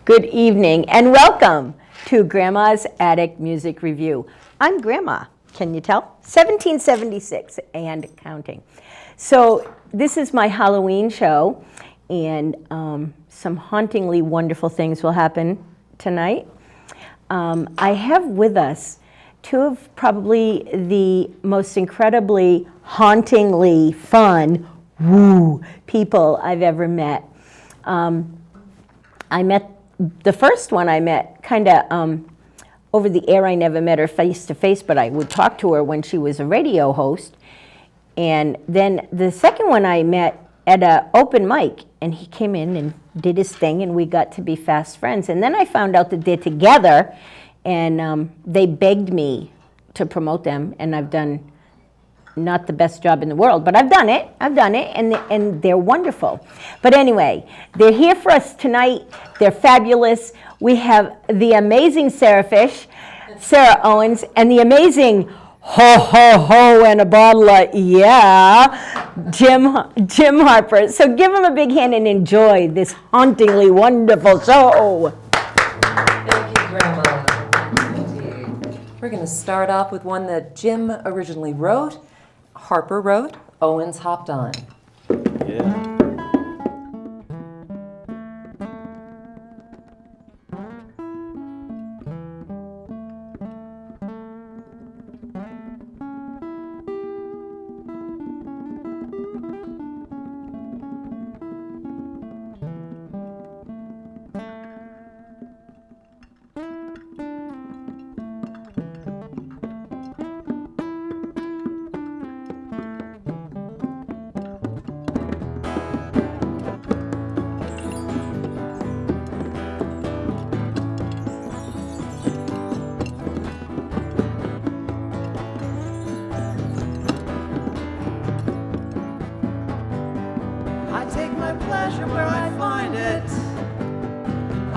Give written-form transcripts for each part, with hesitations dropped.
Good evening and welcome to Grandma's Attic Music Review. I'm Grandma, can you tell? 1776 and counting. So this is my Halloween show, and some hauntingly wonderful things will happen tonight. I have with us two of probably the most incredibly hauntingly fun people I've ever met. The first one I met kind of over the air. I never met her face to face, but I would talk to her when she was a radio host. And then the second one I met at an open mic, and he came in and did his thing, and we got to be fast friends. And then I found out that they're together, and they begged me to promote them, and I've done not the best job in the world, but I've done it, and they're wonderful. But anyway, they're here for us tonight. They're fabulous. We have the amazing Sarah Owens, and the amazing ho, ho, ho, and a bottle of, Jim Harper. So give them a big hand and enjoy this hauntingly wonderful show. Thank you, Grandma. We're going to start off with one that Jim originally wrote, Harper wrote, Owens hopped on. Yeah.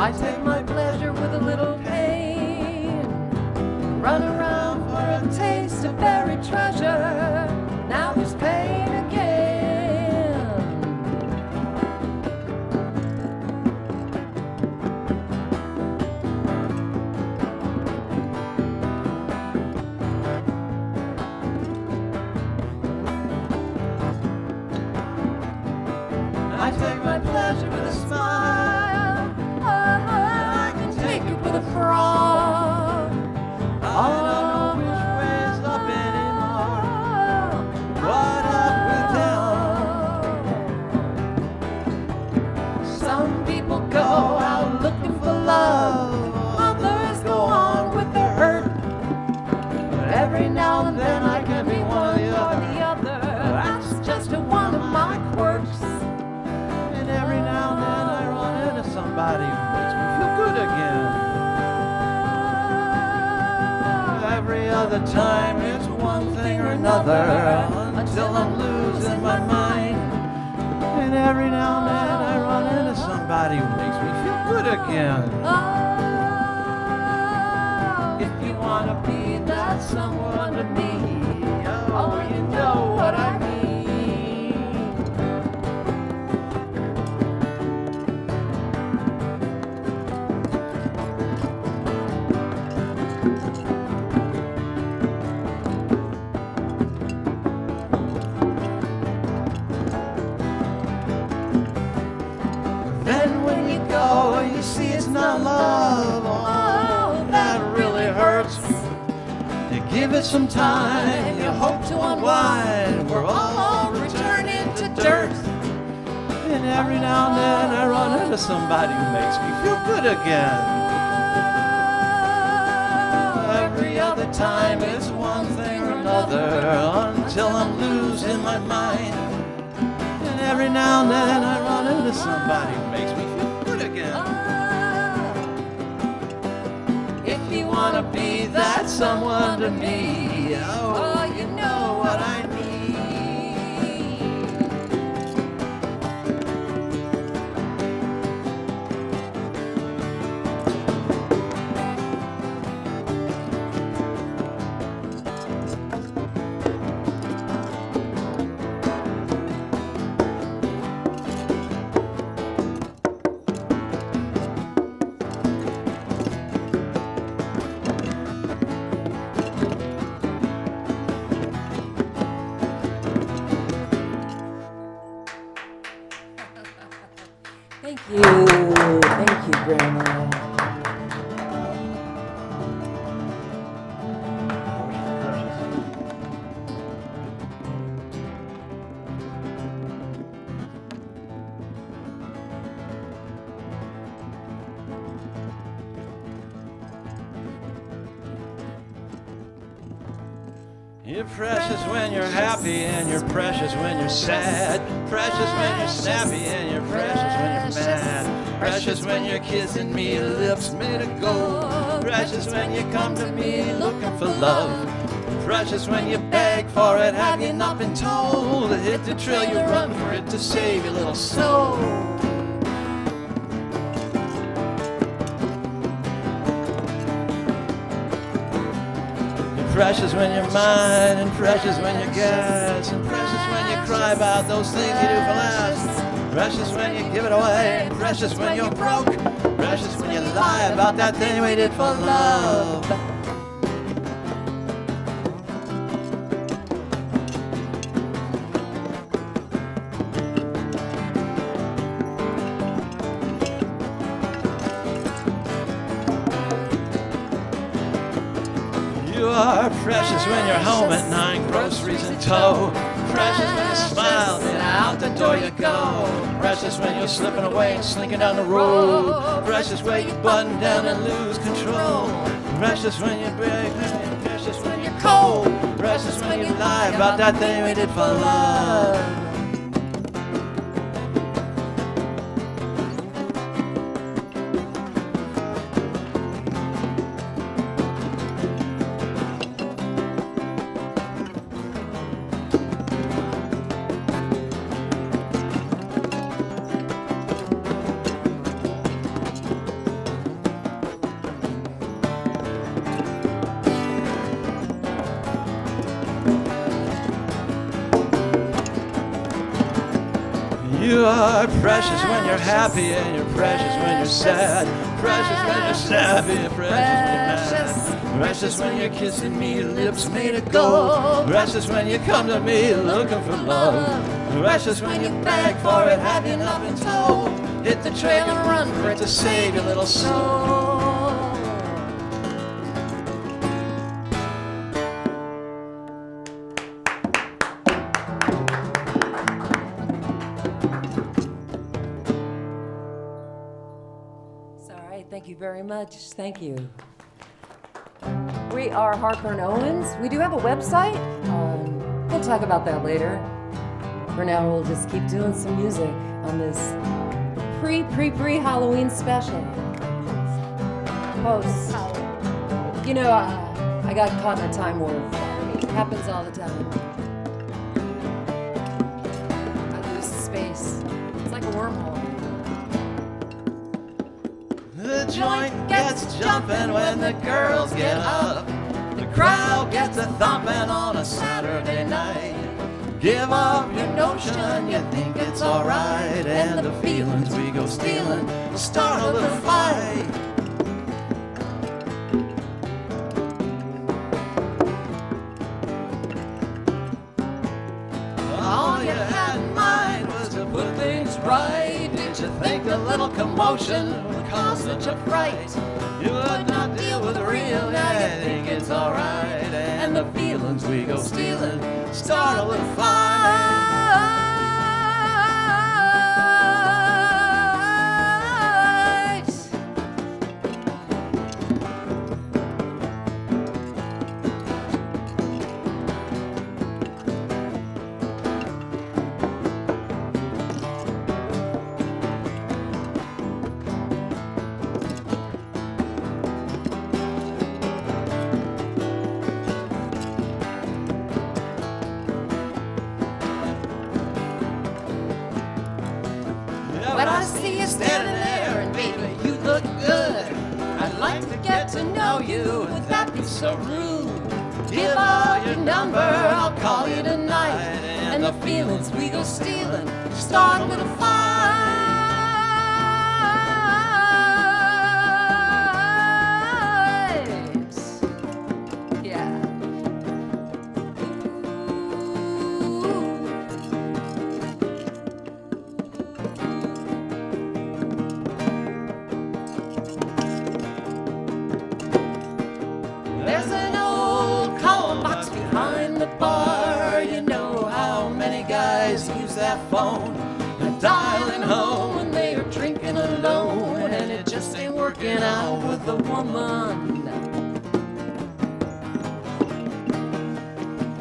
I take my pleasure with a little pain. Run around for a taste of buried treasure. Now there's pain again. I take my pleasure with a smile. Frog. I don't know which way's up anymore. What up or down? Some people go out looking for love. Others go on with their hurt. But every now and then I can be one or the other. That's just one of my quirks. And every now and then I run into somebody who makes me feel good again. Every other time it's one thing or another until I'm losing my mind. And every now and then I run into somebody who makes me feel good again. Oh, if you want to be that someone to me, oh, you know what I mean. Not love, oh, that really hurts. You give it some time, you hope to unwind. We're all returning to dirt. And every now and then I run into somebody who makes me feel good again. the time it's one thing or another until I'm losing my mind. And every now and then I run into somebody who makes me feel good again. If you wanna be that someone to me, oh, you know what I need. Thank you, Gramma. You're precious when you're happy and you're precious when you're sad. Precious when you're snappy and you're precious when you're mad. Precious when you're kissing me, lips made of gold. Precious when you come to me looking for love. Precious when you beg for it, have you not been told? Hit the trail, you run for it to save your little soul. Precious when you're mine, and precious when you're gas, and precious when you cry about those things you do for last. Precious when you give it away, and precious when you're broke. Precious when you lie about that thing we did for love. You are precious when you're home at 9, groceries in tow. Precious when you smile, then out the door you go. Precious when you're slipping away and slinking down the road. Precious when you button down and lose control. Precious when you break, precious when you're cold. Precious when you lie about that thing we did for love. You are precious when you're happy and you're precious when you're sad. Precious when you're snappy and precious when you're mad. Precious when you're kissing me, lips made of gold. Precious when you come to me looking for love. Precious when you beg for it, have you not been told? Hit the trail and run for it to save your little soul. Thank you very much. Thank you. We are Harper and Owens. We do have a website. We'll talk about that later. For now, we'll just keep doing some music on this pre-Halloween special. Post. You know, I got caught in a time warp. It happens all the time. I lose space. It's like a wormhole. The joint gets jumping when the girls get up. The crowd gets a thumping on a Saturday night. Give up your notion, you think it's alright. And the feelings we go stealing start a little fight. All you had in mind was to put things right. Did you think a little commotion would cause such a fright? You would not deal with real, now you think it's alright. And the feelings we go stealing start a little fight. like to get to know you. Would that be so rude? Give out your number, I'll call you tonight. And the feelings we go stealing start with a fight. Yeah. There's an old call box behind the bar. You know how many guys use that phone and dialing home when they are drinking alone, and it just ain't working out with the woman.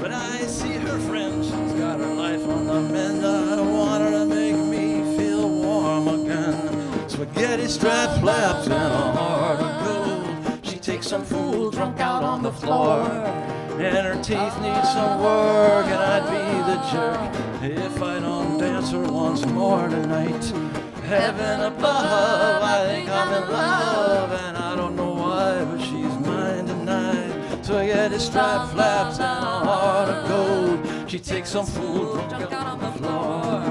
But I see her friend, she's got her life on the mend. I want her to make me feel warm again. Spaghetti strap flaps and a heart of gold. She takes some fool drunk out on the floor, and her teeth need some work, and I'd be the jerk if I don't dance her once more tonight. Heaven above, I think I'm in love, and I don't know why, but she's mine tonight. Spaghetti strap flaps and a heart of gold. She takes some fool drunk out on the floor.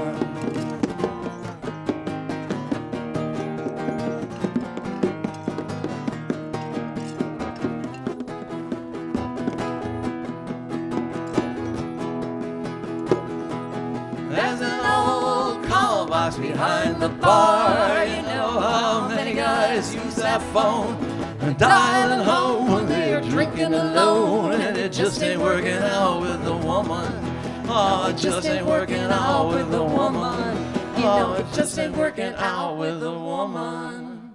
There's an old call box behind the bar. You know how many guys use that phone and dialing home when they are drinking alone, and it just ain't working out with the woman. Oh, it just ain't working out with the woman. You know, it just ain't working out with the woman.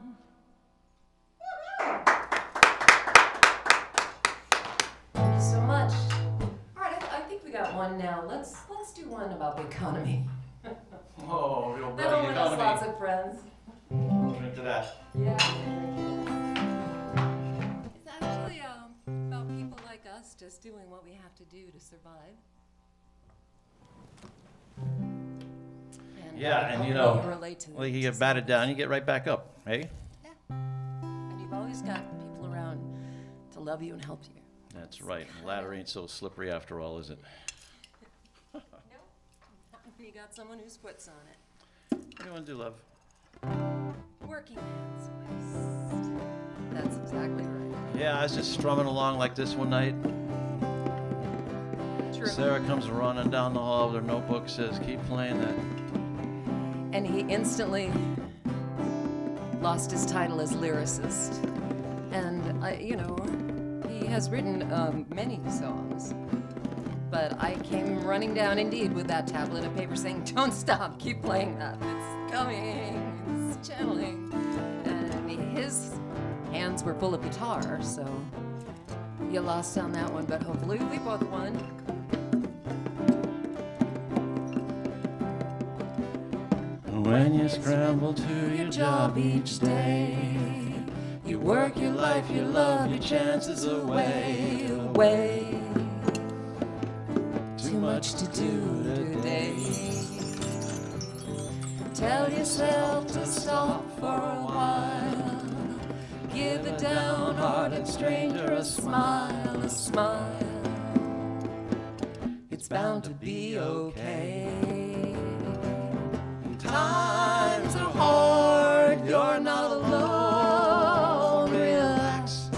Thank you so much. All right, I think we got one now. Let's do one about the economy. Oh, real That'll bright win us lots economy. of friends. Drink to that. Yeah. It's actually about people like us just doing what we have to do to survive. And Yeah, and you hopefully know, relate to well, you to get batted down, you get right back up, hey? And you've always got people around to love you and help you. That's right. The ladder ain't so slippery after all, is it? No, you got someone who's puts on it. What do you want to do, love? Working man's waist. That's exactly right. Yeah, I was just strumming along like this one night. True. Sarah comes running down the hall with her notebook, says, keep playing that. And he instantly lost his title as lyricist. And, he has written many songs. But I came running down indeed with that tablet of paper saying, don't stop, keep playing that. It's coming, it's channeling. And his hands were full of guitar, so you lost on that one, but hopefully we both won. When you scramble to your job each day, you work your life, you love your chances away, Way too much to do today. Tell yourself to stop for a while. Give a downhearted stranger a smile, a smile. It's bound to be okay. Times are hard, you're not alone. Relax.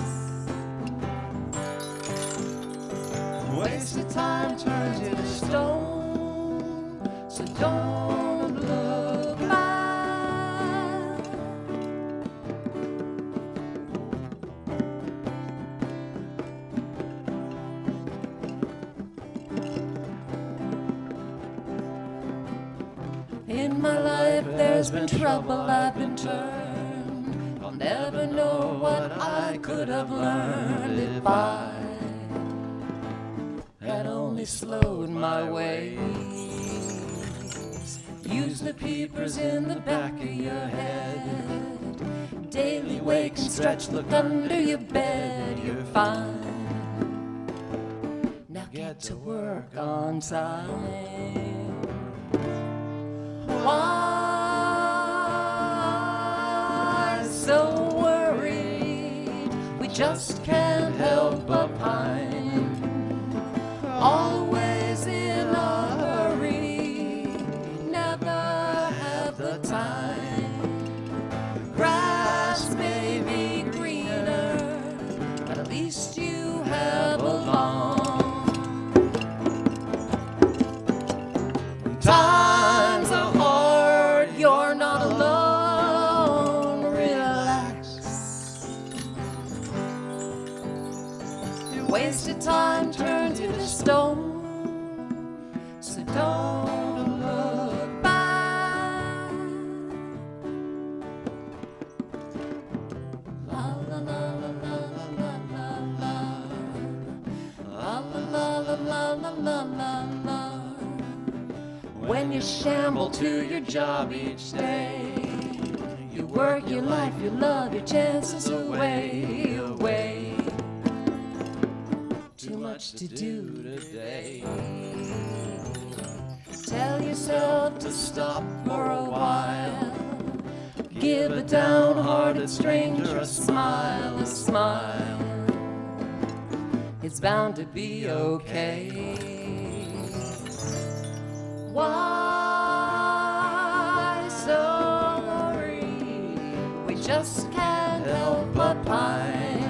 Wasted time turns you to stone, so don't look back. In my life there's been trouble, I've been turned. I'll never know what I could have learned if I had only slowed my ways. Use the peepers in the back of your head. Daily wake and stretch, look under your bed, you're fine. Now get to work on time. Why so worried? just can't help but pine. Always in a hurry, never have the time. Grass may be greener, but at least you have a lawn. When times are hard, you're not alone. Relax. Your wasted time turns into stone. So don't look back. La la la la la la la la. La la la la la la la. When you shamble to your job each day, you work your life, your love, your chances away, away. Too much to do today. Tell yourself to stop for a while. Give a downhearted stranger a smile, a smile. It's bound to be okay. Why so worried? We just can't help but pine.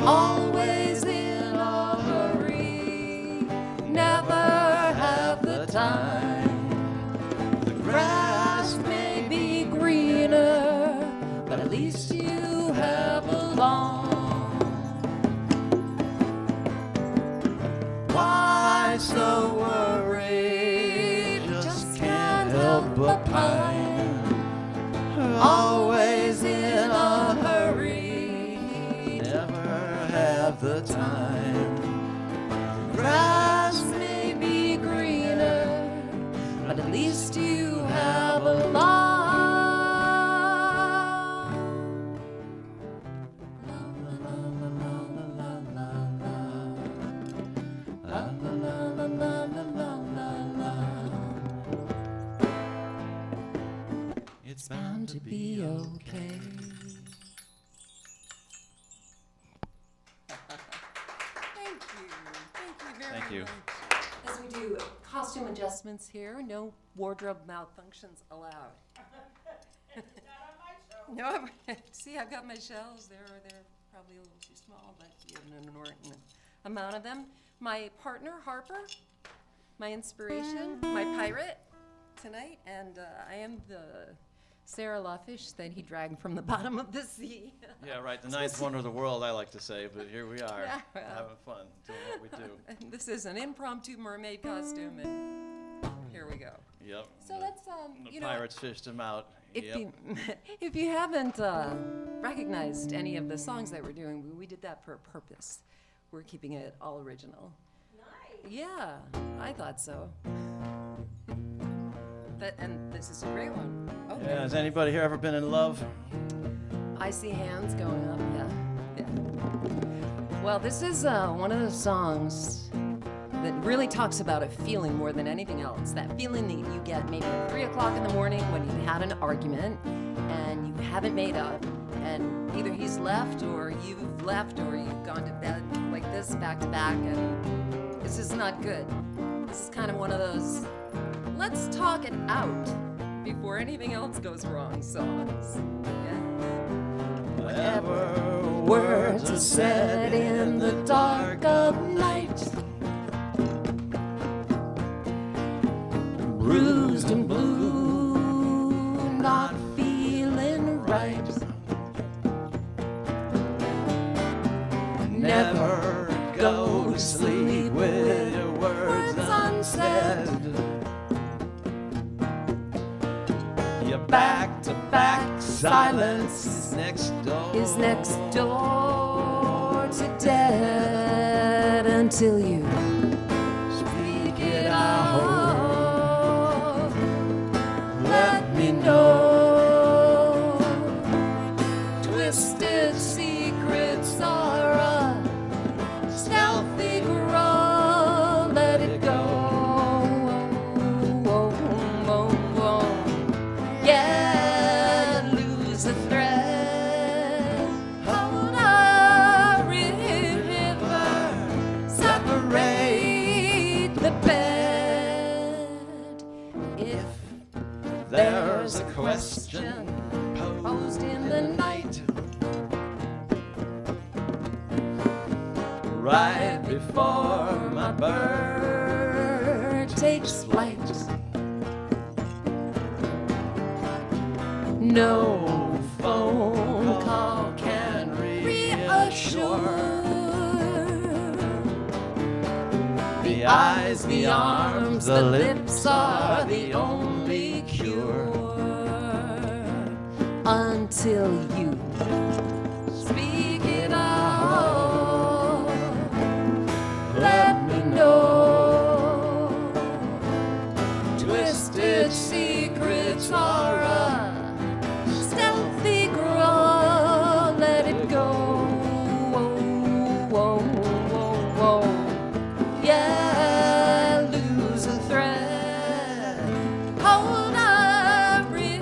Always in a hurry, never have the time. The grass may be greener, but at least you have a lawn. Why so worried? Just can't help but pine. Always in a hurry, never have the time. Grass may be greener, but at least you have a lawn. It's bound to be okay. Thank you. Thank you very Thank you. much. As we do costume adjustments here, no wardrobe malfunctions allowed. No, see, I've got my shells. They're probably a little too small, but you have an inordinate amount of them. My partner, Harper, my inspiration, my pirate tonight, and I am the Sarah Lawfish that he dragged from the bottom of the sea. Yeah, right. The ninth wonder of the world, I like to say, but here we are, Yeah, well. having fun, doing what we do. And this is an impromptu mermaid costume, and here we go. Yep. So let's, The you know, pirates fished him out. if Yep. you if you haven't recognized any of the songs that we're doing, we did that for a purpose. We're keeping it all original. Nice. Yeah, I thought so. And this is a great one. Okay. Yeah, has anybody here ever been in love? I see hands going up. Yeah. Well, this is one of those songs that really talks about a feeling more than anything else. That feeling that you get maybe at 3 o'clock in the morning when you've had an argument and you haven't made up, and either he's left or you've left or you've gone to bed like this back to back, and this is not good. This is kind of one of those let's talk it out before anything else goes wrong songs. Yeah. Whatever Words are said in the dark of night, bruised and blue, not feeling right. Never go to sleep with your words unsaid. Your back-to-back silence is next door to dead until you Speak get out. Let me know. Twisted secrets are a stealthy growl. Let it go. Yeah, lose the thread. Hold on. right before my bird takes flight. No phone call can reassure. The eyes, the arms, the lips are the only cure. Until you speak it out, let me know. Twisted secrets are a stealthy growl. Let it go. Whoa, whoa, whoa, whoa. Yeah, lose a thread. Hold a river.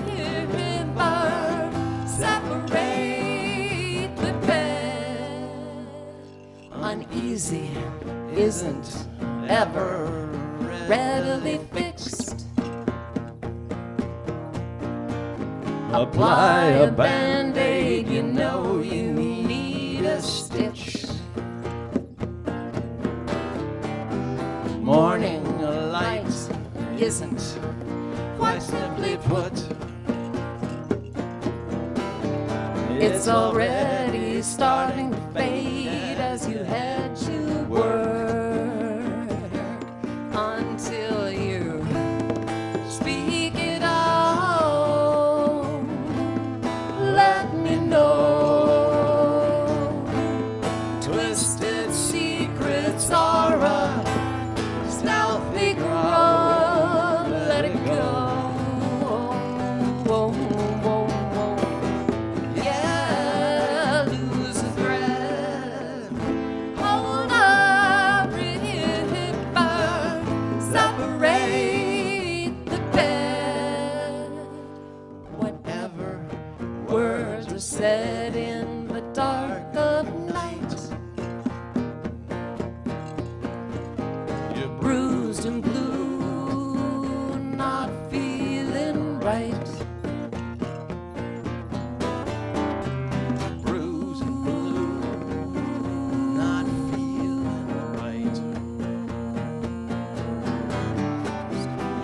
Separate the bed. Uneasy isn't ever readily fixed. Apply a band-aid, you know you need a stitch. Morning light isn't quite simply put. It's already starting to fade as you head to work. Until you speak it out, let me know. Twisted secrets are a stealthy growl. Let it go. Whoa, whoa, whoa. Yeah, lose a thread. Hold a river. Separate the bed. Whatever words are said in the dark of night, You're bruised and blue, not feeling right. bruised and blue, not feeling right.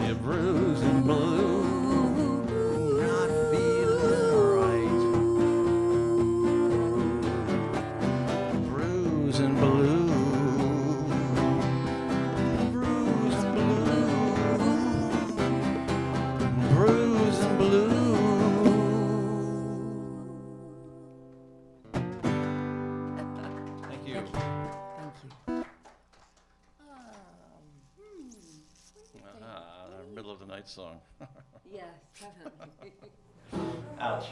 You're bruised and blue, not feeling right. Bruised and blue, bruised and blue, bruised and blue. Thank you. Thank you. Middle of the night song. Yes, definitely. Ouch.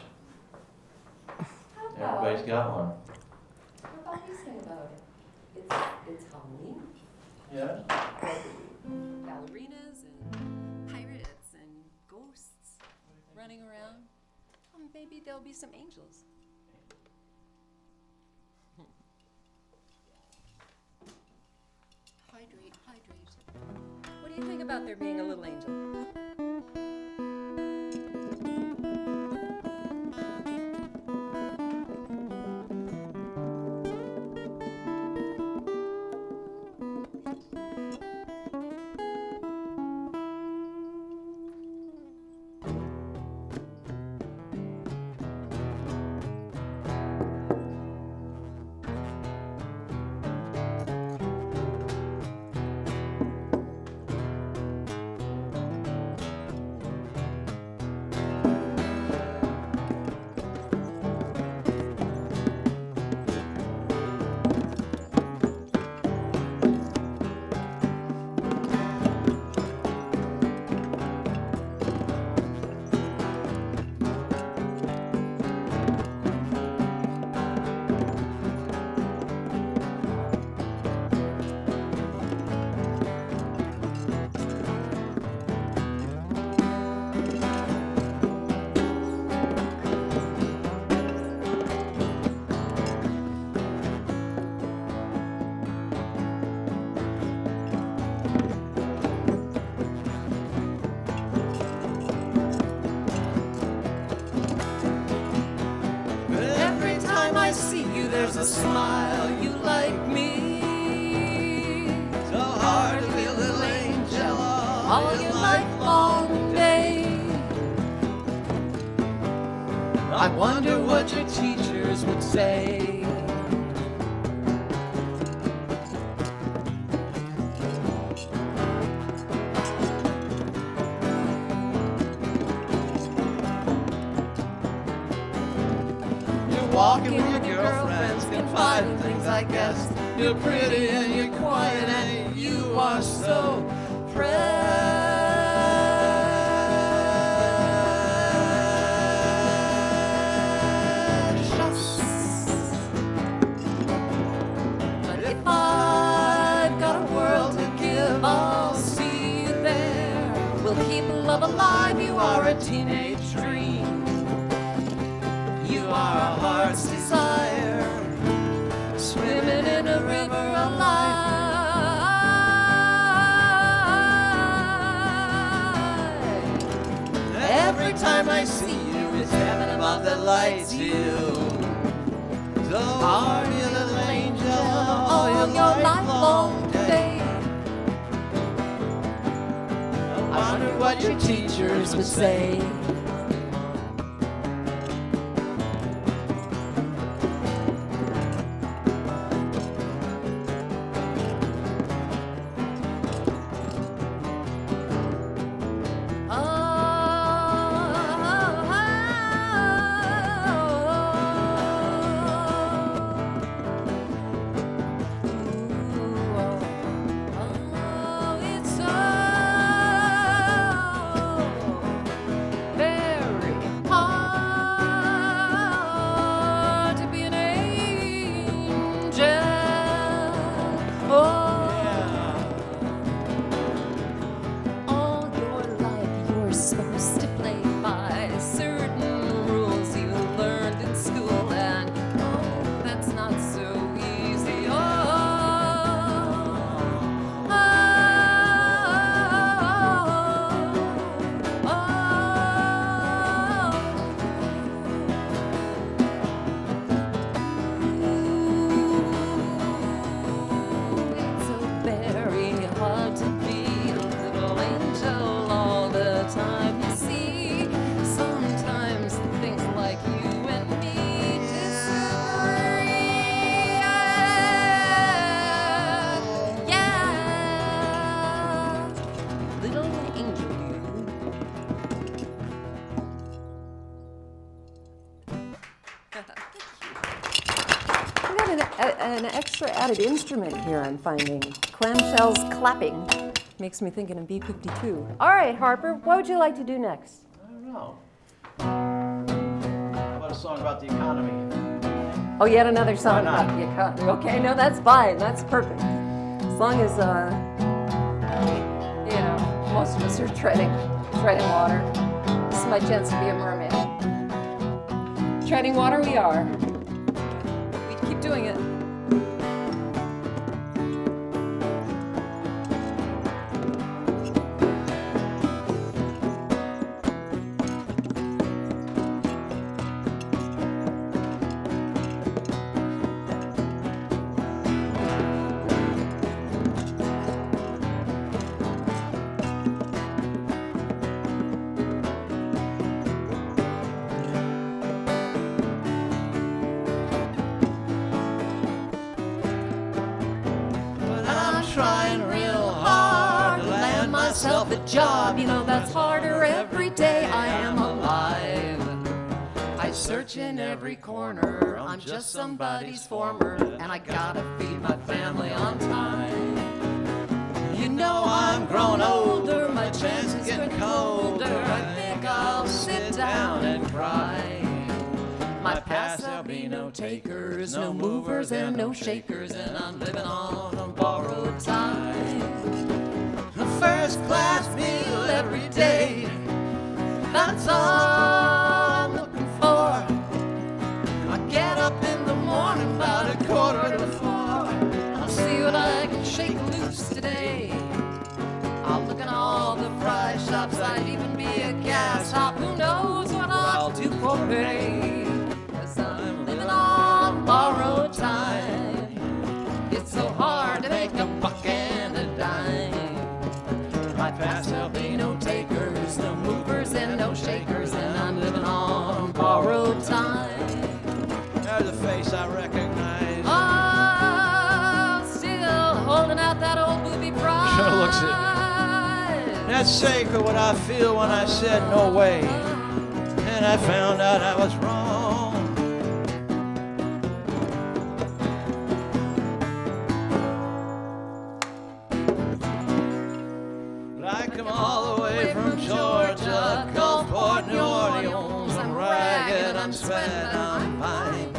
Everybody's got one. What about you say about it? It's Halloween. Yeah? Ballerinas and pirates and ghosts running around. Maybe there'll be some angels. Hydrate, hydrate. What do you think about there being a little angel? Every time I see you, there's a smile. You like me. all your lifelong day. I wonder what your teachers would say. Walking with your girlfriends, confiding things, I guess. You're pretty and you're quiet and you are so precious. But if I've got a world to give, I'll see you there. We'll keep love alive, you are a teenage dream. You are a heart's desire, swimming in a river of life. Every time I see you, it's heaven above that lights you. So are you little angel all your lifelong day? I wonder what your teachers would say. An extra added instrument here I'm finding. Clamshells clapping. Makes me think of B-52. All right, Harper, what would you like to do next? I don't know. How about a song about the economy? Oh, yet another song Why not? about the economy. Okay, no, that's fine. That's perfect. As long as, you know, most of us are treading water. This is my chance to be a mermaid. Treading water we are. We keep doing it. A job, you know, that's harder every day I am alive. I search in every corner, I'm just somebody's former, and I gotta feed my family on time. You know I'm grown older, my chances getting colder. I think I'll sit down and cry. My past there'll be no takers, no movers and no shakers, and I'm living on borrowed time. First class meal every day, that's all I'm looking for. I get up in the morning about 3:45. I'll see what I can shake loose today. I'll look at all the fry shops, I'd even be a gas hop. Who knows what I'll do for pay? 'Cause I'm living on borrowed time. It's so hard to make a buck and a dime. My past That's sacred what I feel when I said no way. And I found out I was wrong. But I come all the way from Georgia, Gulfport, New Orleans. I'm ragged, I'm sweating, I'm fine.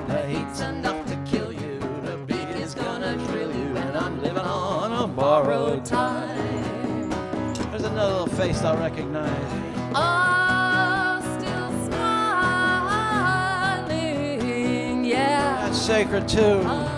The heat's enough to kill you, the beat is gonna drill you, and I'm living on a borrowed time. There's another little face I'll recognize. Oh, still smiling, yeah. That's sacred too. Oh.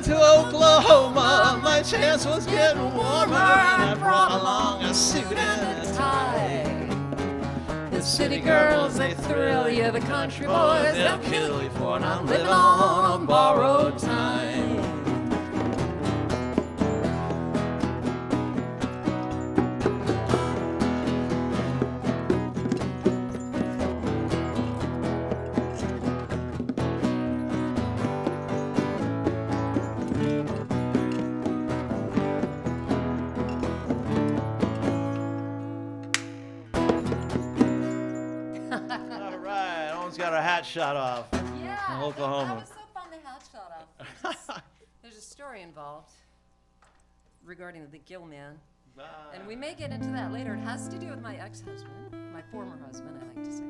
Oklahoma, my chance was getting warmer, and I brought along a suit and a tie. The city girls, they thrill you, the country boys, they'll kill you for, and I'm living on a borrowed time. Got her hat shot off in Oklahoma. That was so fun, the hat shot off. There's a story involved regarding the Gill Man, and we may get into that later. It has to do with my ex-husband, my former husband, I like to say.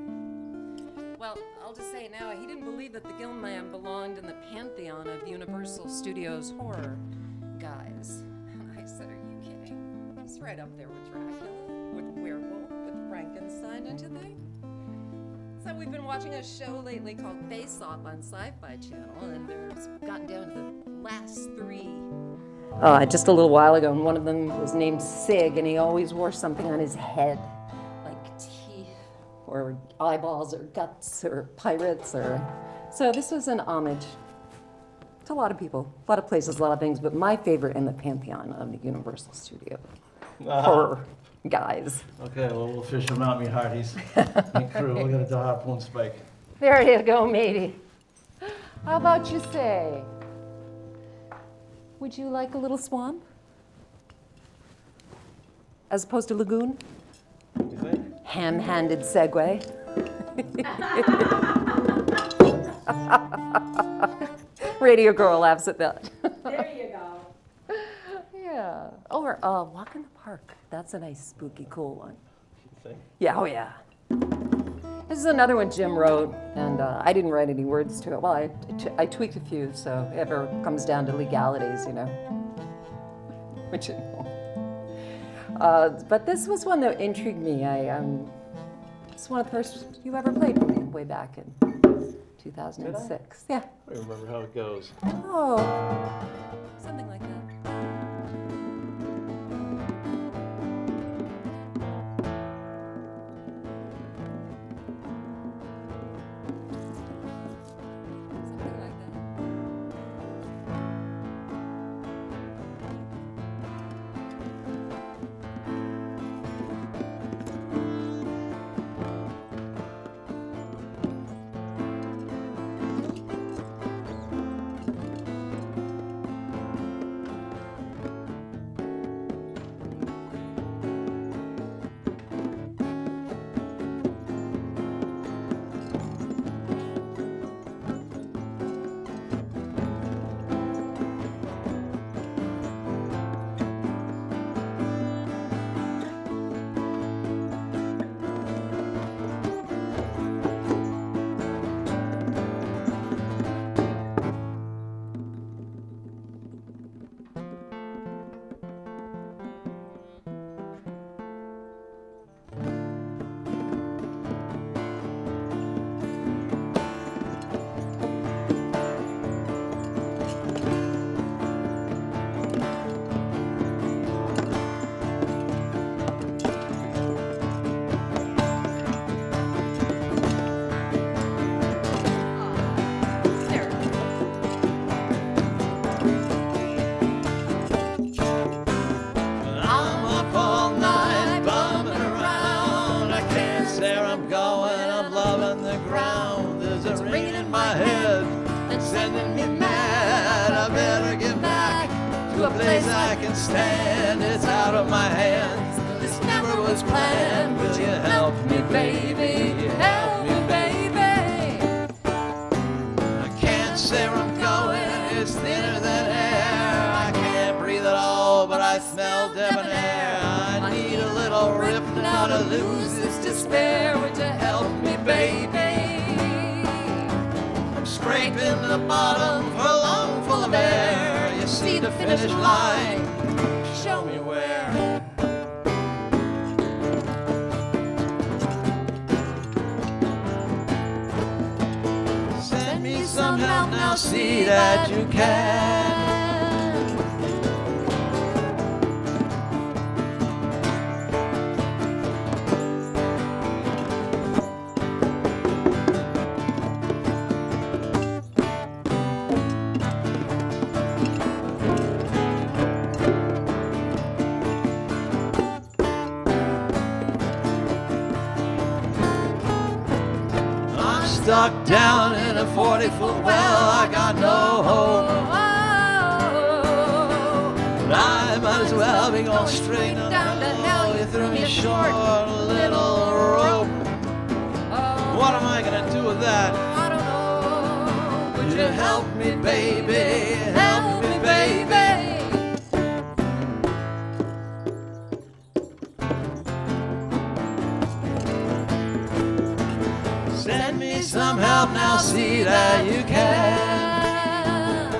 Well, I'll just say it now, he didn't believe that the Gill Man belonged in the pantheon of Universal Studios horror guys. And I said, are you kidding? He's right up there with Dracula, with Werewolf, with Frankenstein, don't you think? So we've been watching a show lately called Face Off on Sci-Fi Channel, and there's gotten down to the last three. Just a little while ago, and one of them was named Sig, and he always wore something on his head, like teeth, or eyeballs, or guts, or pirates, or... So this was an homage to a lot of people, a lot of places, a lot of things, but my favorite in the pantheon of the Universal Studio horror guys. Okay, well, we'll fish him out, me hearties. Me crew, we'll get a harpoon spike. There you go, matey. How about you say? Would you like a little swamp? As opposed to lagoon? You think? Ham-handed segue. Radio girl laughs at that. There you go. Yeah. Or walk in the park. That's a nice, spooky, cool one. You think? Yeah, oh yeah. This is another one Jim wrote, and I didn't write any words to it. Well, I tweaked a few, so if it ever comes down to legalities, you know. Which, but this was one that intrigued me. It's one of the first you ever played for me, way back in 2006. Yeah. I don't remember how it goes. Oh, something like that. Something like that. place I can stand. It's out of my hands. This never was planned. Will you help me, baby? Help me, baby. I can't say where I'm going. It's thinner than air. I can't breathe at all, but I smell debonair. I need a little rip now to lose this despair. Would you help me, baby? I'm scraping the bottom for a lung full of air. You see the finish line? Show me where. Send me some help now, see that you can. Stuck down in a 40-foot well, I got no hope. But I might as well be going straight down to hell. You threw me a short little rope. What am I gonna do with that? I don't know. Would you help me, baby? Help me, baby. Send me some help now, see that you can.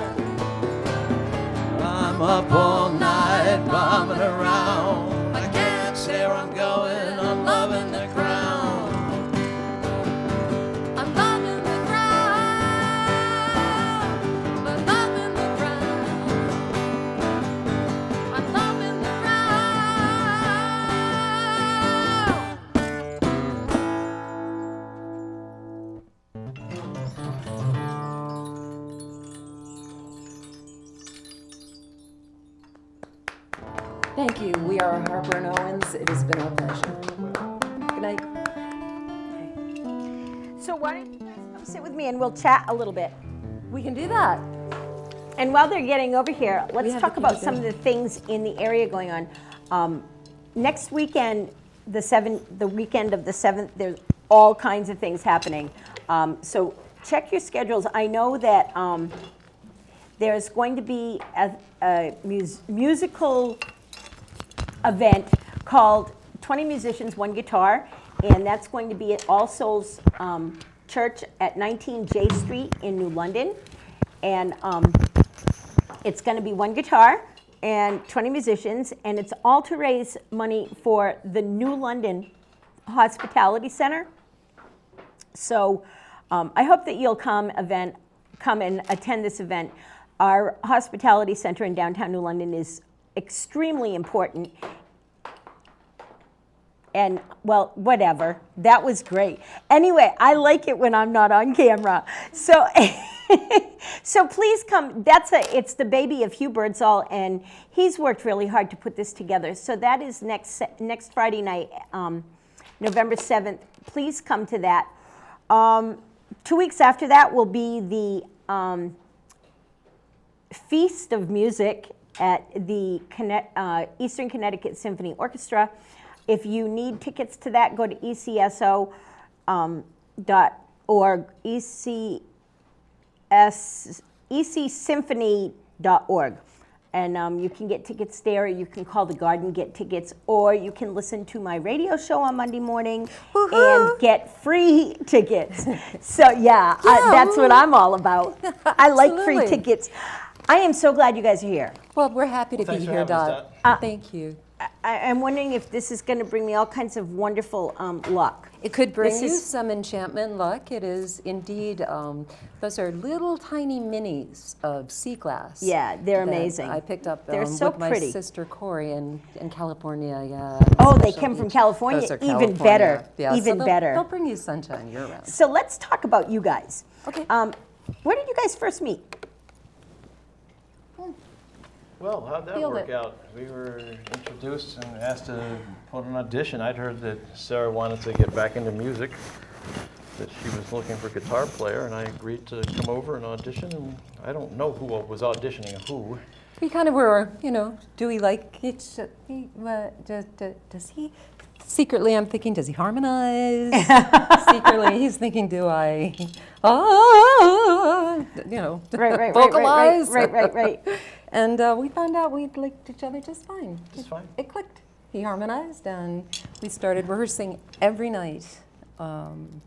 I'm up all night bombing around. I can't say where I'm going, I'm loving the ground. I'm loving the ground. I'm loving the ground. I'm loving the Thank you. We are Harper and Owens. It has been our pleasure. Good night. So why don't you guys come sit with me and we'll chat a little bit. We can do that. And while they're getting over here, let's have talk to about keep it some of the things in the area going on. Next weekend, the weekend of the 7th, there's all kinds of things happening. So check your schedules. I know that there's going to be a musical event called 20 Musicians, One Guitar, and that's going to be at All Souls Church at 19 J Street in New London. And it's going to be one guitar and 20 musicians, and it's all to raise money for the New London Hospitality Center. So I hope that you'll come and attend this event. Our hospitality center in downtown New London is extremely important. And, well, whatever. That was great. Anyway, I like it when I'm not on camera. So, so please come. It's the baby of Hugh Birdsall, and he's worked really hard to put this together. So that is next Friday night, November 7th. Please come to that. 2 weeks after that will be the Feast of Music at the Eastern Connecticut Symphony Orchestra. If you need tickets to that, go to ecso.org, ecsymphony.org. And you can get tickets there, or you can call the Garden, get tickets, or you can listen to my radio show on Monday morning and get free tickets. So yeah, that's what I'm all about. I like free Absolutely. tickets. I am so glad you guys are here. Well, we're happy to Well, be thanks for here, having us, Dot. Thank you. I'm wondering if this is going to bring me all kinds of wonderful luck. It could bring This you is- some enchantment luck. It is indeed, those are little tiny minis of sea glass. Yeah, they're that amazing. I picked up They're so with my pretty. sister Corey in California. Yeah. Oh, they Special came from beach. California? Those are Even California. better. Yeah, so Even they'll- better. They'll bring you sunshine year round. So let's talk about you guys. Okay. Where did you guys first meet? Well, how'd that Field work it. out? We were introduced and asked to put an audition. I'd heard that Sarah wanted to get back into music, that she was looking for a guitar player, and I agreed to come over and audition. And I don't know who was auditioning who. we kind of were, you know, do we like it? Does he? Secretly, I'm thinking, does he harmonize? Secretly, he's thinking, do I, you know, vocalize? Right. And we found out we liked each other just fine. Just fine. It clicked. He harmonized, and we started rehearsing every night.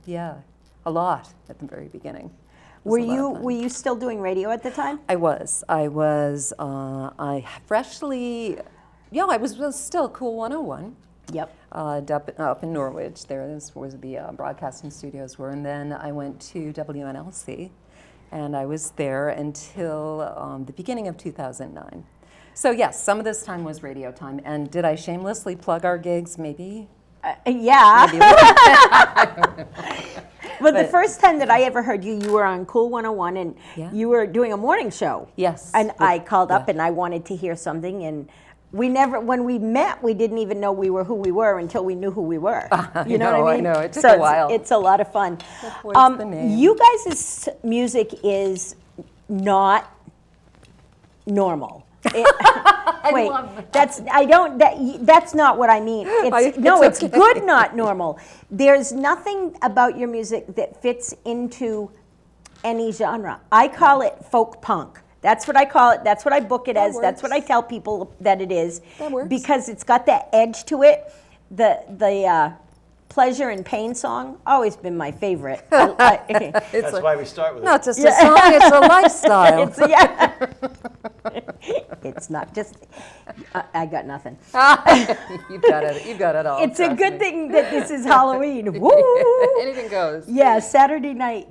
Yeah, a lot at the very beginning. It was a lot of fun. Were you still doing radio at the time? I was. I freshly, yeah, I was still Cool 101. Yep. Up in Norwich. There was where the broadcasting studios were, and then I went to WNLC, and I was there until the beginning of 2009. So yes, some of this time was radio time. And did I shamelessly plug our gigs? Maybe. Yeah. Maybe. But the first time that I ever heard you, you were on Cool 101, and Yeah. you were doing a morning show. Yes. And I called up, and I wanted to hear something, and when we met, we didn't even know we were who we were until we knew who we were. You know what I mean? I know. It took a while. It's a lot of fun. What's the name? You guys' music is not normal. Wait, that's not what I mean. It's okay. good, not normal. There's nothing about your music that fits into any genre. I call it folk punk. That's what I call it. That's what I book it as. That's what I tell people that it is. That works. Because it's got that edge to it. The pleasure and pain song, always been my favorite. That's why we start with Not it. just a song, it's a lifestyle. It's not just. I got nothing. You've got it all. It's a trust good me. thing that this is Halloween. Woo! Anything goes. Yeah, Saturday night.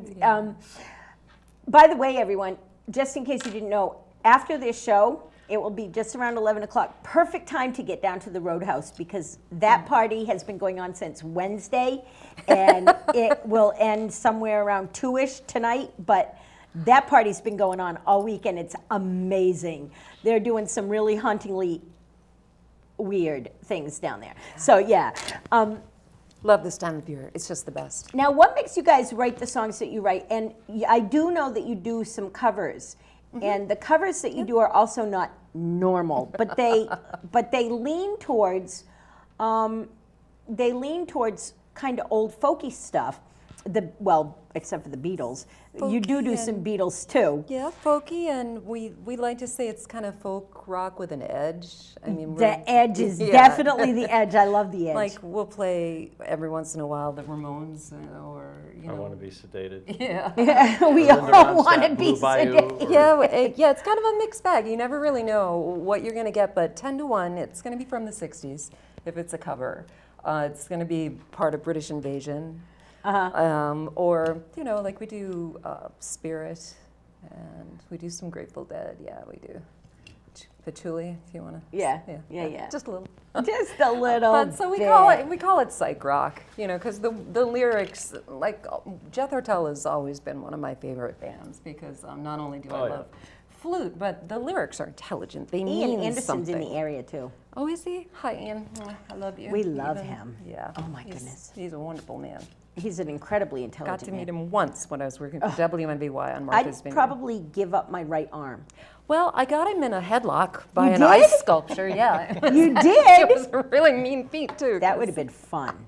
By the way, everyone, just in case you didn't know, after this show, it will be just around 11 o'clock. Perfect time to get down to the Roadhouse, because that party has been going on since Wednesday, and it will end somewhere around 2-ish tonight, but that party's been going on all week, and it's amazing. They're doing some really hauntingly weird things down there. So, yeah. Love this time of year. It's just the best. Now, what makes you guys write the songs that you write? And I do know that you do some covers, and the covers that you do are also not normal, but they lean towards kind of old folky stuff. Except for the Beatles, you do some Beatles too. Yeah, folky, and we like to say it's kind of folk rock with an edge. I mean, The edge is definitely the edge. I love the edge. like we'll play every once in a while the Ramones, or I want to be sedated. Yeah. We all want to be sedated. Yeah, it's kind of a mixed bag. You never really know what you're going to get, but 10-1, it's going to be from the 60s if it's a cover. It's going to be part of British Invasion. Or, you know, like we do Spirit, and we do some Grateful Dead. Yeah, we do. Patchouli, if you want to. Yeah. Just a little. Just a little. But so we call it psych rock, you know, because the lyrics, like Jethro Tull has always been one of my favorite bands, because not only do I love flute, but the lyrics are intelligent. They mean Ian Anderson's something. in the area too. Oh, is he? Hi, Ian. I love you. We love him. Yeah. Oh my goodness. He's a wonderful man. He's an incredibly intelligent Got to man. meet him once when I was working for WNBY on Martha's I'd Vineyard. probably give up my right arm. Well, I got him in a headlock by You an did? ice sculpture. Yeah, You It did? was a really mean feat too. That would have been fun.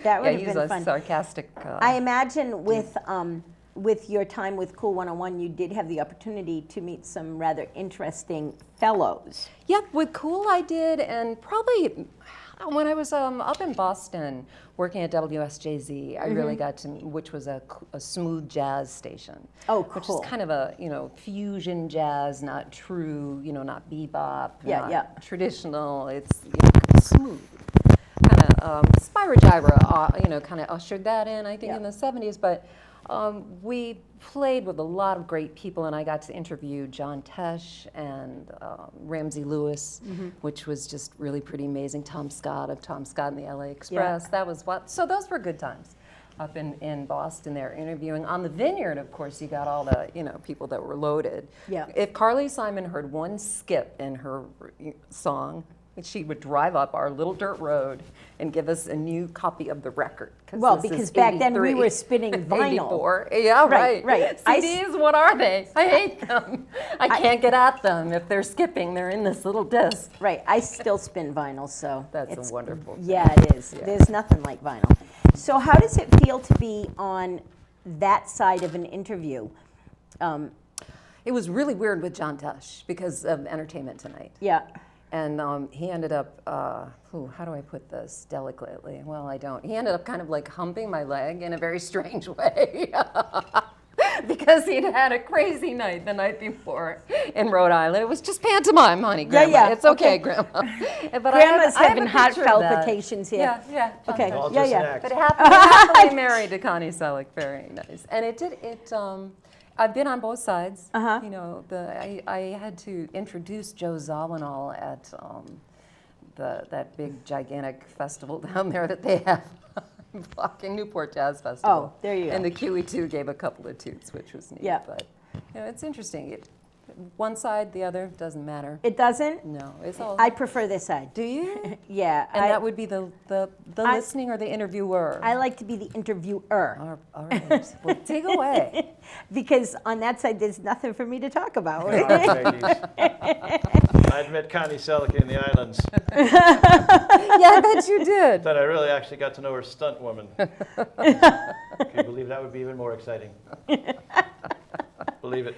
That would Yeah, have he's been a fun. sarcastic. I imagine with your time with Cool 101, you did have the opportunity to meet some rather interesting fellows. Yep, with Cool I did, and probably when I was up in Boston working at WSJZ, I really got to, which was a smooth jazz station. Oh, Which cool. is kind of a, you know, fusion jazz, not true, you know, not bebop, not traditional. It's, you know, smooth. Kind of Spyro Gyra, you know, kind of ushered that in, I think, in the 70s. But we played with a lot of great people, and I got to interview John Tesh and Ramsey Lewis, which was just really pretty amazing. Tom Scott of Tom Scott and the LA Express. That was what. So those were good times up in Boston there interviewing. On the Vineyard, of course, you got all the, you know, people that were loaded. Yeah. If Carly Simon heard one skip in her song, And she would drive up our little dirt road and give us a new copy of the record. Well, this is because back then we 83, were spinning vinyl. 84. Yeah, right. Right. CDs, what are they? I hate them. I can't get at them. If they're skipping, they're in this little disc. Right. I still spin vinyl, so That's it's a wonderful thing. Yeah, it is. Yeah. There's nothing like vinyl. So how does it feel to be on that side of an interview? It was really weird with John Tesh because of Entertainment Tonight. Yeah. And he ended up, how do I put this delicately? Well, I don't. He ended up kind of like humping my leg in a very strange way. Because he'd had a crazy night the night before in Rhode Island. It was just pantomime, honey, Grandma. Yeah. It's okay, Grandma. But Grandma's I have having a heart picture of that. palpitations here. Yeah. Okay. All Yeah, just an yeah. act. But happily married to Connie Selleck, very nice. And I've been on both sides. Uh-huh. You know, I had to introduce Joe Zawinul at that big gigantic festival down there that they have, fucking Newport Jazz Festival. Oh, there you go. And the QE2 gave a couple of toots, which was neat. Yeah. But you know, it's interesting. One side, the other, doesn't matter. It doesn't? No, it's all. I prefer this side. Do you? Yeah. And that would be the listening or the interviewer. I like to be the interviewer. All right. Well, take away. Because on that side, there's nothing for me to talk about. I'd met Connie Selleck in the islands. Yeah, I bet you did. That I really actually got to know her stunt woman. Can you believe that would be even more exciting? Believe it.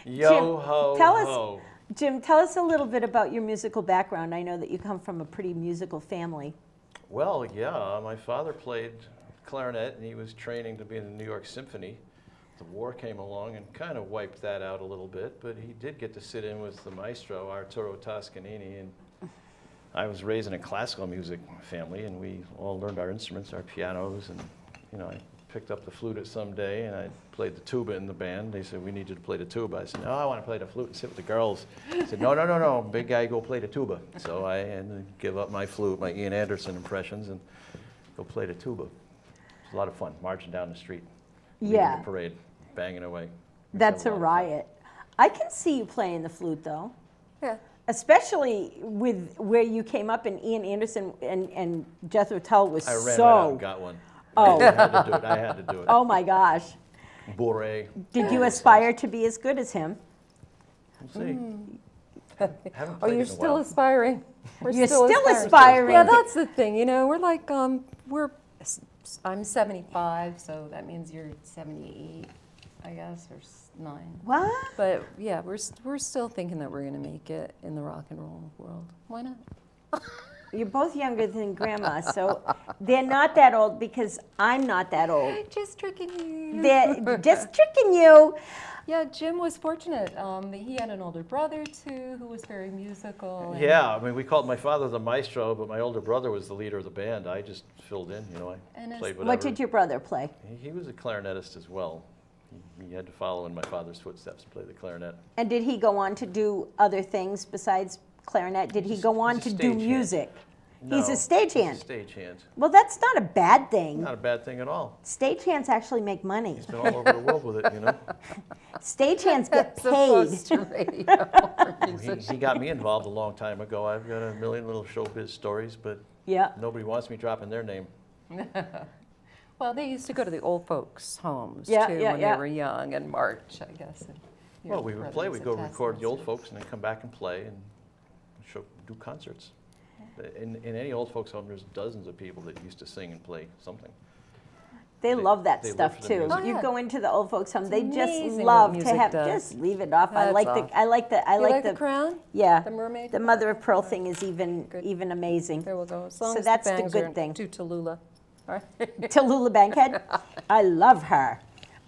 Yo ho ho. Jim, tell us a little bit about your musical background. I know that you come from a pretty musical family. Well, yeah, my father played clarinet and he was training to be in the New York Symphony. The war came along and kind of wiped that out a little bit, but he did get to sit in with the maestro, Arturo Toscanini, and I was raised in a classical music family, and we all learned our instruments, our pianos, and you know, I picked up the flute at some day, and I played the tuba in the band. They said, we need you to play the tuba. I said, no, I want to play the flute and sit with the girls. I said, no, big guy, go play the tuba. So I had to give up my flute, my Ian Anderson impressions, and go play the tuba. It was a lot of fun, marching down the street, leading Yeah. the parade, banging away. That's a lot of fun. riot. I can see you playing the flute, though. Yeah. Especially with where you came up, and Ian Anderson and Jethro Tull was I ran so. right out and got one. Oh. I had to do it. I had to do it. Oh my gosh! Bourrée. Did you aspire to be as good as him? We'll see. Haven't Oh, played you're in a still while. aspiring. We're You're still aspiring. Yeah, that's the thing. You know, we're like, I'm 75, so that means you're 78, I guess, or 9. What? But yeah, we're still thinking that we're going to make it in the rock and roll world. Why not? You're both younger than Grandma, so they're not that old because I'm not that old. Just tricking you. They're just tricking you. Yeah, Jim was fortunate. He had an older brother too, who was very musical. and- Yeah, I mean, we called my father the maestro, but my older brother was the leader of the band. I just filled in, you know, I And his- played whatever. What did your brother play? He was a clarinetist as well. He had to follow in my father's footsteps and play the clarinet. And did he go on to do other things besides clarinet? Did he go on he's a to do stagehand. music? No, He's a stagehand. He's a stagehand. Well, that's not a bad thing. Not a bad thing at all. Stagehands actually make money. He's been all over the world with it, you know. Stagehands get As opposed paid. to radio or music. He got me involved a long time ago. I've got a million little showbiz stories, but Yeah. nobody wants me dropping their name. Well, they used to go to the old folks' homes Yeah, too yeah, when yeah. they were young and march, I guess. And your Well, we would play. brothers We'd go attest record to the old this. folks and then come back and play and do concerts. In any old folks' home, there's dozens of people that used to sing and play something. They love that they live stuff for the too. music. Oh, You yeah. go into the old folks home, they just amazing love what to music have does. just leave it off. I That's like off. the I like the I You like like the the crown? Yeah. The mermaid? The mother of pearl thing is even Good. even amazing. There we go. As long So as that's the the bangs good are thing. to Tallulah. All right. Tallulah Bankhead. I love her.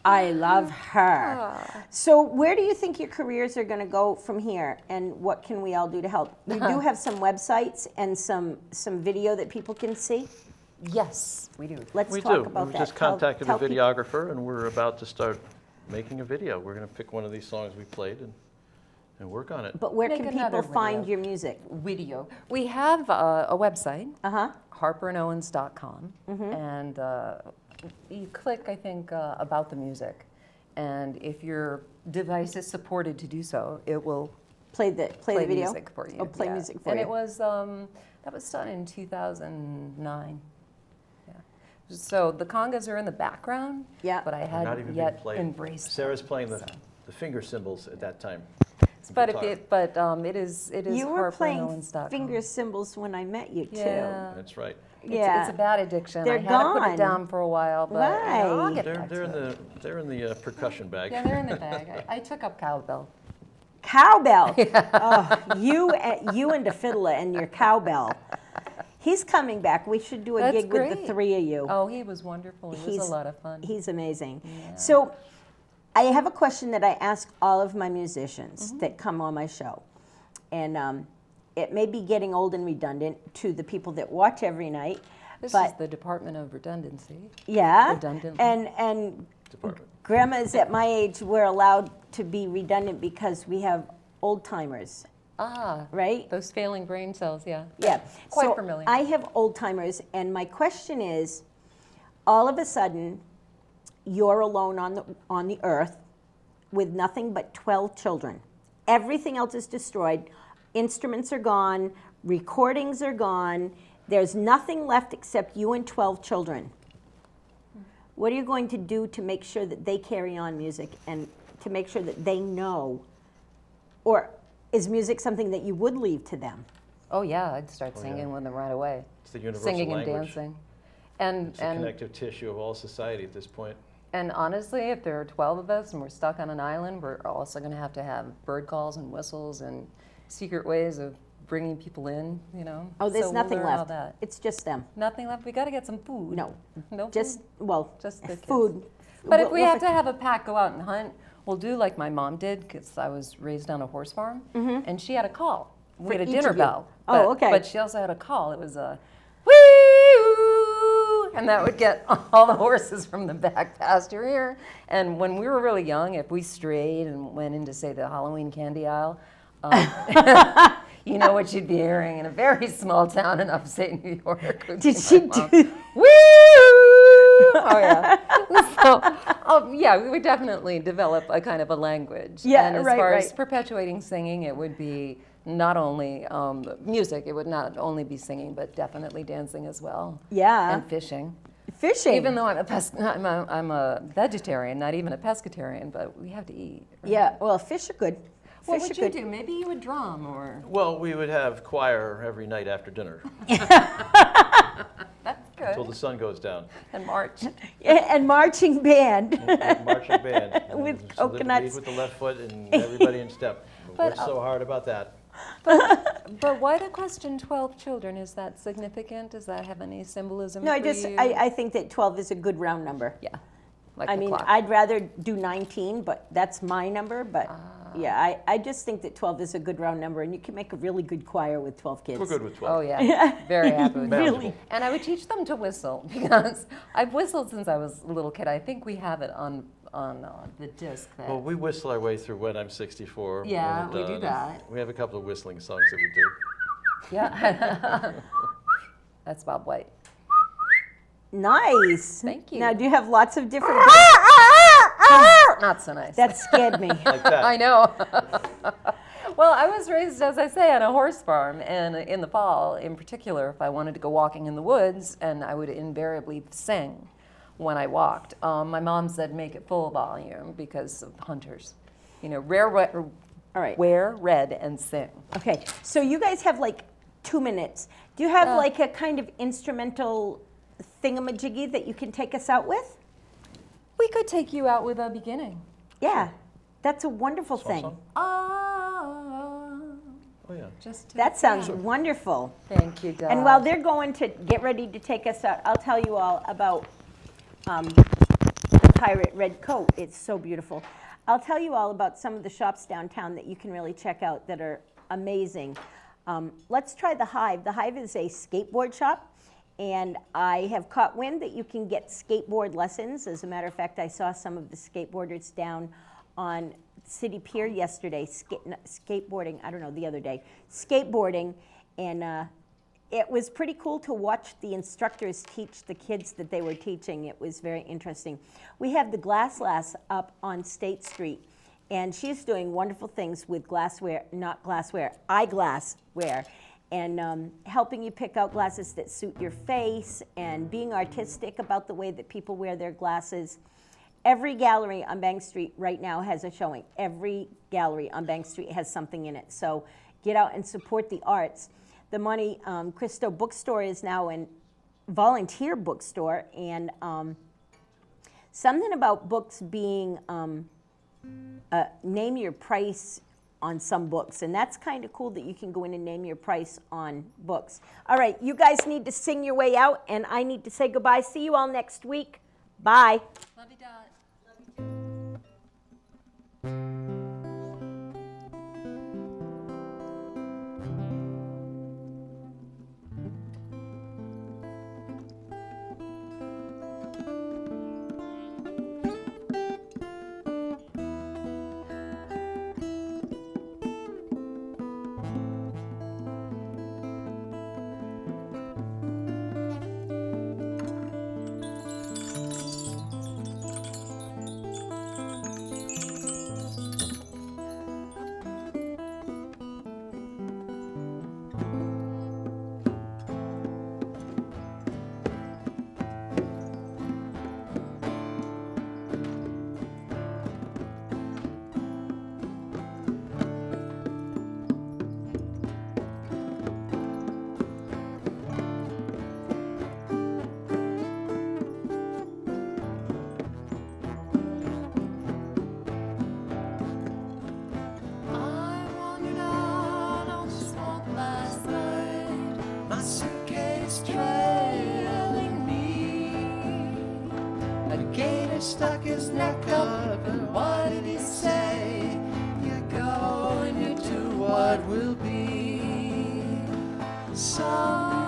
I love her. So where do you think your careers are going to go from here, and what can we all do to help? You do have some websites and some video that people can see. Yes, we do. Let's We talk do. about We that. just Tell- contacted tell a people- videographer, and we're about to start making a video. We're going to pick one of these songs we played and work on it. But where Make can another people find video. your music? Video. We have a website, Uh-huh. harperandowens.com, and you click, I think, about the music. And if your device is supported to do so, it will Play the video? music for you. Oh, play yeah. music for and you. it was, that was done in 2009. Yeah. So the congas are in the background, Yeah. but I They're not hadn't even yet being played. embraced Sarah's them, playing so. the finger cymbals at that time. But Guitar. it is You were playing Harper-10-2014. finger cymbals when I met you, too. Yeah. That's right. Yeah. It's a bad addiction. They're I had to put gone. it down for a while, but I'll Right. get back to it. They're in the percussion bag. Yeah, they're in the bag. I took up cowbell. Cowbell. Oh, you and the fiddler and your cowbell. He's coming back. We should do a That's gig with the great. three of you. Oh, he was wonderful. He was a lot of fun. He's amazing. Yeah. So I have a question that I ask all of my musicians Mm-hmm. that come on my show. And it may be getting old and redundant to the people that watch every night. This but is the Department of Redundancy. yeah. Redundantly. And Department. Gramma is at my age, we're allowed to be redundant because we have old timers, Ah, right? those failing brain cells, yeah. Yeah. Quite so familiar. I have old timers, and my question is, all of a sudden, you're alone on the earth with nothing but 12 children. Everything else is destroyed. Instruments are gone. Recordings are gone. There's nothing left except you and 12 children. What are you going to do to make sure that they carry on music and to make sure that they know? Or is music something that you would leave to them? Oh yeah, I'd start singing with them right away. It's the universal Singing language. and dancing. And It's the connective tissue of all society at this point. And honestly, if there are 12 of us and we're stuck on an island, we're also going to have bird calls and whistles and secret ways of bringing people in, you know. Oh, there's So nothing we'll learn all left. that. It's just them. Nothing left. We got to get some food. No. No Just, food? well, Just the kids. food. But if We'll- we we'll have fi- to have a pack go out and hunt, we'll do like my mom did, because I was raised on a horse farm, and she had a call. We had a each dinner of you. bell. Oh, but- okay. But she also had a call. It was a wee-oo, and that would get all the horses from the back pasture here. And when we were really young, if we strayed and went into, say, the Halloween candy aisle, you know what you'd be hearing in a very small town in upstate New York. would be Did she my mom. do? Woo! Oh yeah. So, yeah, we would definitely develop a kind of a language. Yeah, and as right, far as right. perpetuating singing, it would be not only music. It would not only be singing, but definitely dancing as well. Yeah. And fishing. Fishing. Even though I'm a vegetarian, not even a pescatarian, but we have to eat. right? Yeah, well, fish are good. What Fish would are you good. do? Maybe you would drum or. Well, we would have choir every night after dinner That's until good. the sun goes down. And march. And marching band. Marching band. With And coconuts. lead with the left foot and everybody in step. But, What's so hard about that? But why the question 12 children? Is that significant? Does that have any symbolism No, for you? I think that 12 is a good round number. Yeah. Like I the mean, clock. I'd rather do 19, but that's my number. But yeah, I just think that 12 is a good round number, and you can make a really good choir with 12 kids. We're good with 12. Oh yeah, very happy with that. Manageable. And I would teach them to whistle because I've whistled since I was a little kid. I think we have it on the disc there. Well, we whistle our way through When I'm 64. Yeah, and, we do that. We have a couple of whistling songs that we do. Yeah. That's Bob White. Nice. Thank you. Now, do you have lots of different? Not so nice. That scared me. Like that. I know. Well, I was raised, as I say, on a horse farm, and in the fall, in particular, if I wanted to go walking in the woods, and I would invariably sing when I walked. My mom said make it full volume because of hunters. You know, All right. wear red and sing. Okay, so you guys have like 2 minutes. Do you have Yeah. like a kind of instrumental thingamajiggy that you can take us out with? We could take you out with a beginning. Yeah, that's a wonderful Swan thing. song? Oh, yeah. Just to That sounds wonderful. Thank you, Doc. And while they're going to get ready to take us out, I'll tell you all about the pirate red coat. It's so beautiful. I'll tell you all about some of the shops downtown that you can really check out that are amazing. Let's try the Hive. The Hive is a skateboard shop, and I have caught wind that you can get skateboard lessons. As a matter of fact, I saw some of the skateboarders down on City Pier yesterday, skateboarding, I don't know, the other day, skateboarding, and it was pretty cool to watch the instructors teach the kids that they were teaching. It was very interesting. We have the Glass Lass up on State Street, And she's doing wonderful things with glassware, not glassware, eyeglassware, and helping you pick out glasses that suit your face and being artistic about the way that people wear their glasses. Every gallery on Bank Street right now has a showing. Every gallery on Bank Street has something in it. So get out and support the arts. The Monte Cristo Bookstore is now a volunteer bookstore, and something about books being name your price on some books, and that's kind of cool that you can go in and name your price on books. All right, you guys need to sing your way out, and I need to say goodbye. See you all next week. Bye. Love you, Dot. Stuck his neck up, and what did he say? You go and you do what will be. So